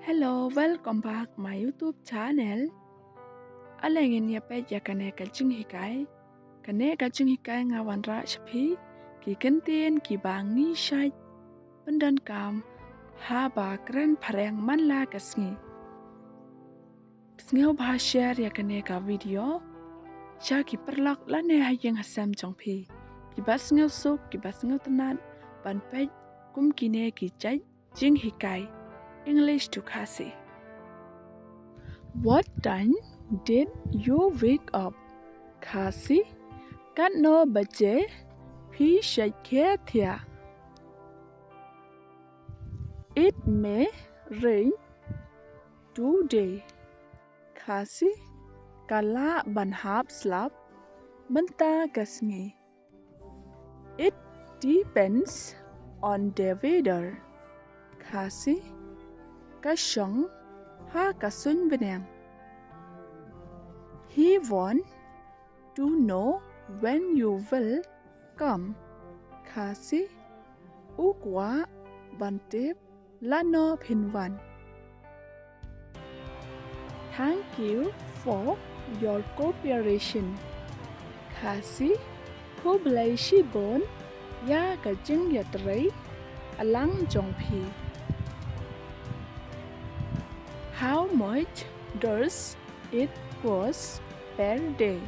Hello, welcome back my YouTube channel. Alengin ya pe ya kane kalching hikai ngawan ra shapi ki kentien ki bang ni shai pendan kam ha ba kren pareng man la kasngi. Sngew ba share ya kane ka video sha ki perlak la ne hayeng hasam chongpi ki bas sngew suk ki bas sngew tanat ban pe kum kine ki chai jing hikai English to Kasi. What time did you wake up? Kasi, kat no baje phi shake thia. It may rain today. Kasi, kala ban hap slap benta kasngi. It depends on the weather. Kasi, kasyong ha kasun benang. He want to know when you will come. Kasi ukwa bantip lano pinwan. Thank you for your cooperation. Kasi kublai shibon ya kajing yatray alang jongpi. How much does it cost per day?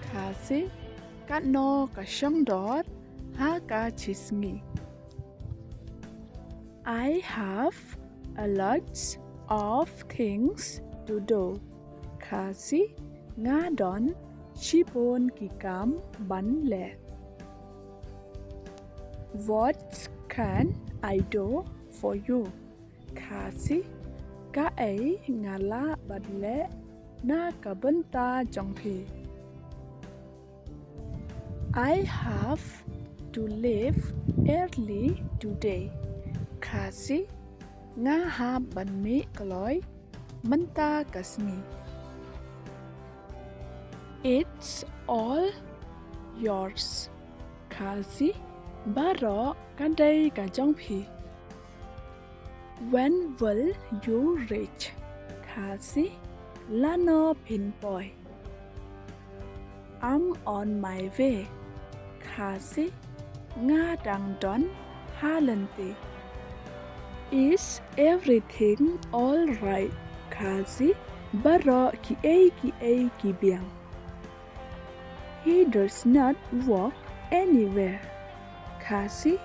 Kasi kat no kasyong dot ha ka chisngi. I have a lot of things to do. Kasi nga don shipon kikam ban le. What can I do for you? Kasi ka ấy nga la bad le na ka benta jongpi. I have to leave early today. Kasi nga ha ban mi kaloi menta kasmi. It's all yours. Kasi baro kadai ka jongpi. When will you reach? Kasi lano pinpoy. I'm on my way. Kasi nga dang don halenti. Is everything all right? Kasi baro ki ki biang. He does not walk anywhere. Kasi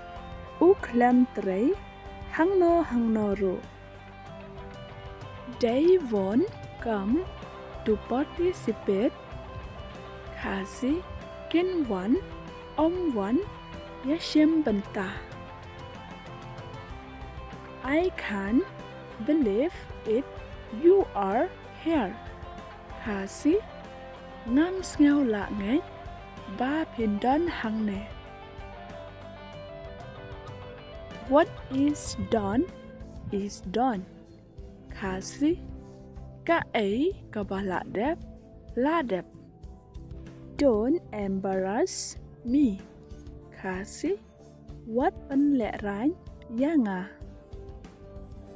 uklam tray hang no ro. They won't come to participate. Kasi kin wan om wan yashim benta. I can't believe it. You are here. Kasi ngam sngew la ngay ba pindan hang ne. What is done is done. Kasi ka ấy ka ba la đẹp. Don't embarrass me. Kasi what pen lẹ rán ya nga.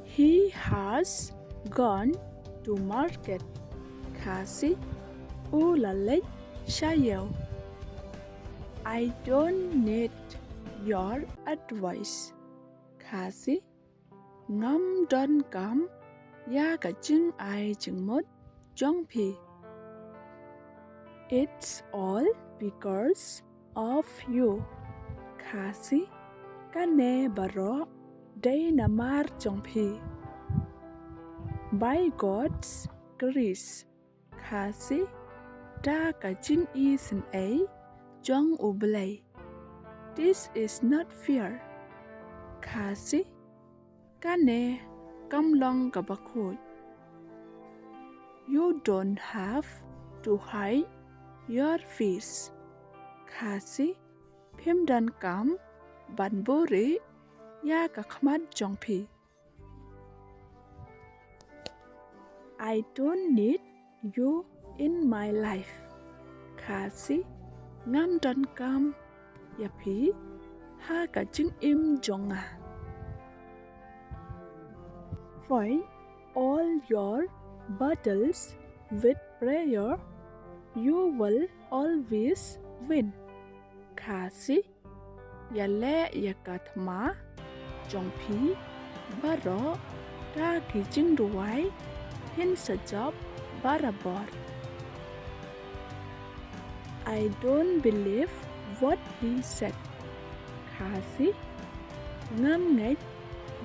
He has gone to market. Kasi u la lech shayaw. I don't need your advice. Kasi ngam don kam ya ka ching ai ching mot jong pi. It's all because of you. Kasi kane baro day namar jong pi. By God's grace. Kasi da ka ching i sin ai jong ublay. This is not fair. Kasi kane kam long kabakut. You don't have to hide your face. Kasi phim dan kam ban buri ya ka khmat jongpi. I don't need you in my life. Kasi ngam dan kam ya phi ha ka ching im jonga. Phổi all your battles with prayer, you will always win. Kasi yale yakatma jongpi baro ta kijing duwai hin sa job barabor. I don't believe what he said. Kasi ngam ngách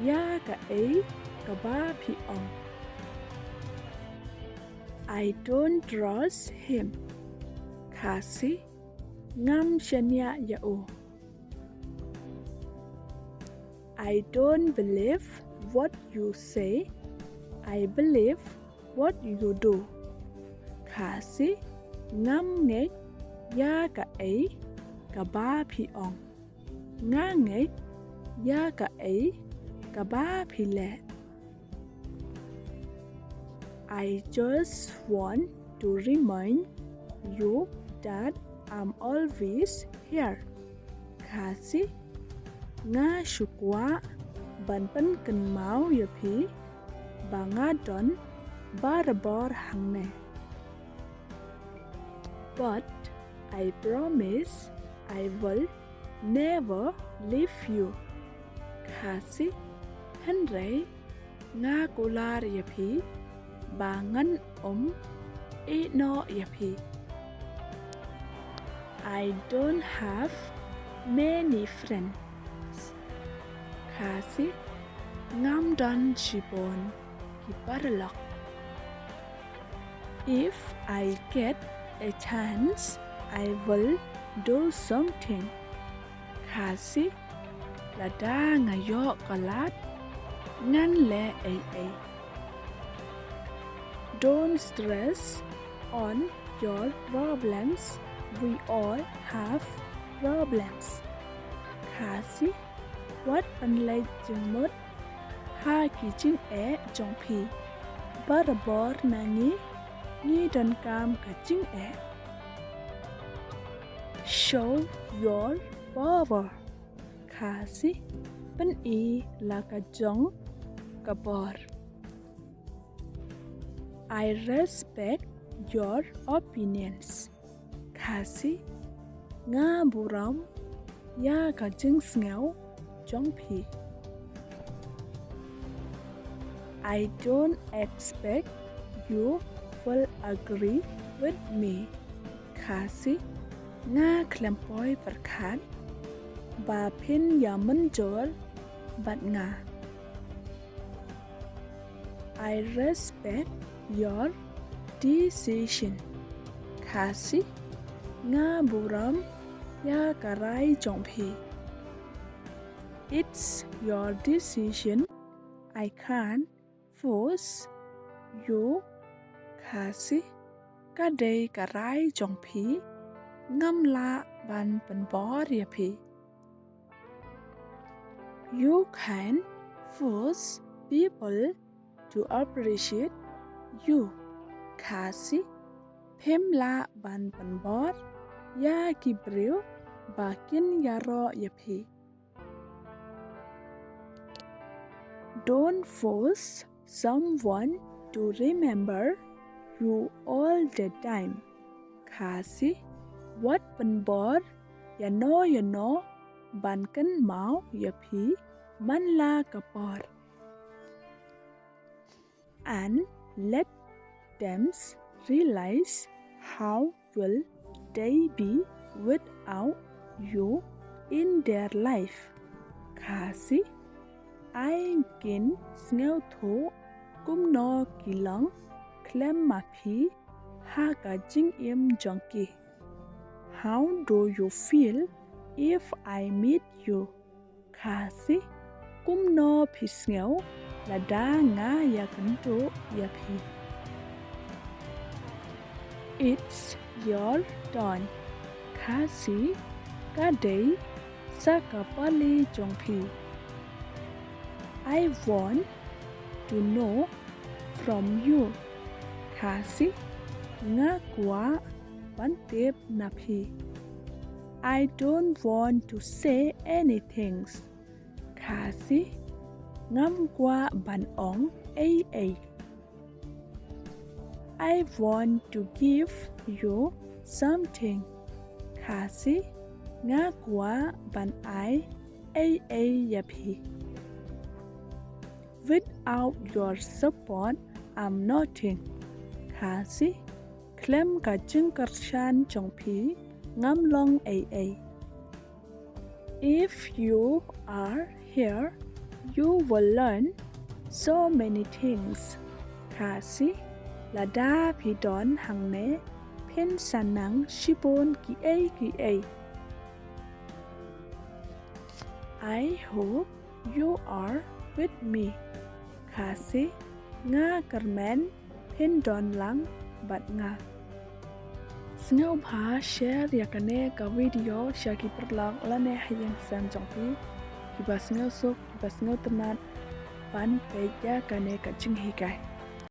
ya ka ấy ka ba phi ông. I don't trust him. Kasi ngam shanya ya o. I don't believe what you say. I believe what you do. Kasi ngam ngách ya ka ấy ka ba phi ông. Nga ngách ya ka ấy ka ba phi lẹ. I just want to remind you that I'm always here. Kasi nga shukwa ban pan kan mau ya phi ba nga don barabor hang ne. But I promise I will never leave you. Kasi henry nga kular ya phi ba ngan e no ya phi. I don't have many friends. Kasi ngam don chibon ki parlok. If I get a chance, I will do something. Kasi lada ngayo kalat ngan le ay. Don't stress on your problems. We all have problems. Kasi what panlay jing mot ha ki jing jong phi barabor nani ni dan kam ka jing Show your power. Kasi pan la ka jong ka bor. I respect your opinions. Kasi nga buram ya ka jing sngaw jong phi. I don't expect you will agree with me. Kasi nga klampoy perkhat ba phin ya manjol bat nga. I respect your decision. Kasi nga buram ya karai jong phi. It's your decision. I can't force you. Kasi kadai karai jong phi ngam la ban pan bor ya phi. You can force people to appreciate you. Kasi phem la ban pan bor ya ki breu bakin yaro ya phi. Don't force someone to remember you all the time. Kasi what pan bor ya no ban kan mau ya phi man la kapor. And let them realize how will they be without you in their life. Kasi ai kin sneo tho kum no kilang klem ma phi ha ka jing im jonki. How do you feel if I meet you? Kasi kum no phi sneo la da nga ya kan to ya phi. It's your turn. Kasi kadai sa kapali jong phi. I want to know from you. Kasi nga kwa pantip na phi. I don't want to say anything. Kasi ngam kwa ban ong ay. I want to give you something ขาสิงากว่าบันไอยาพี Without your support I'm nothing ขาสิเคลมกะจึงกระชันจงพีงำลงIf you are here you will learn so many things ขาสิละดาพีดอนหังเนเพ่นสันนังชิบอนกีเอ I hope you are with me ขาสิงากระแมนเพ่นดอนหลังบัดงาสเงาพาแชร์เรียกันเนกับวิดีโอชากิปรลักและเนให้ยังแซมจงพีกิบาสเงาสุกกิบาสเงาตนาดปันไปยากันเนกับจึงฮิกาย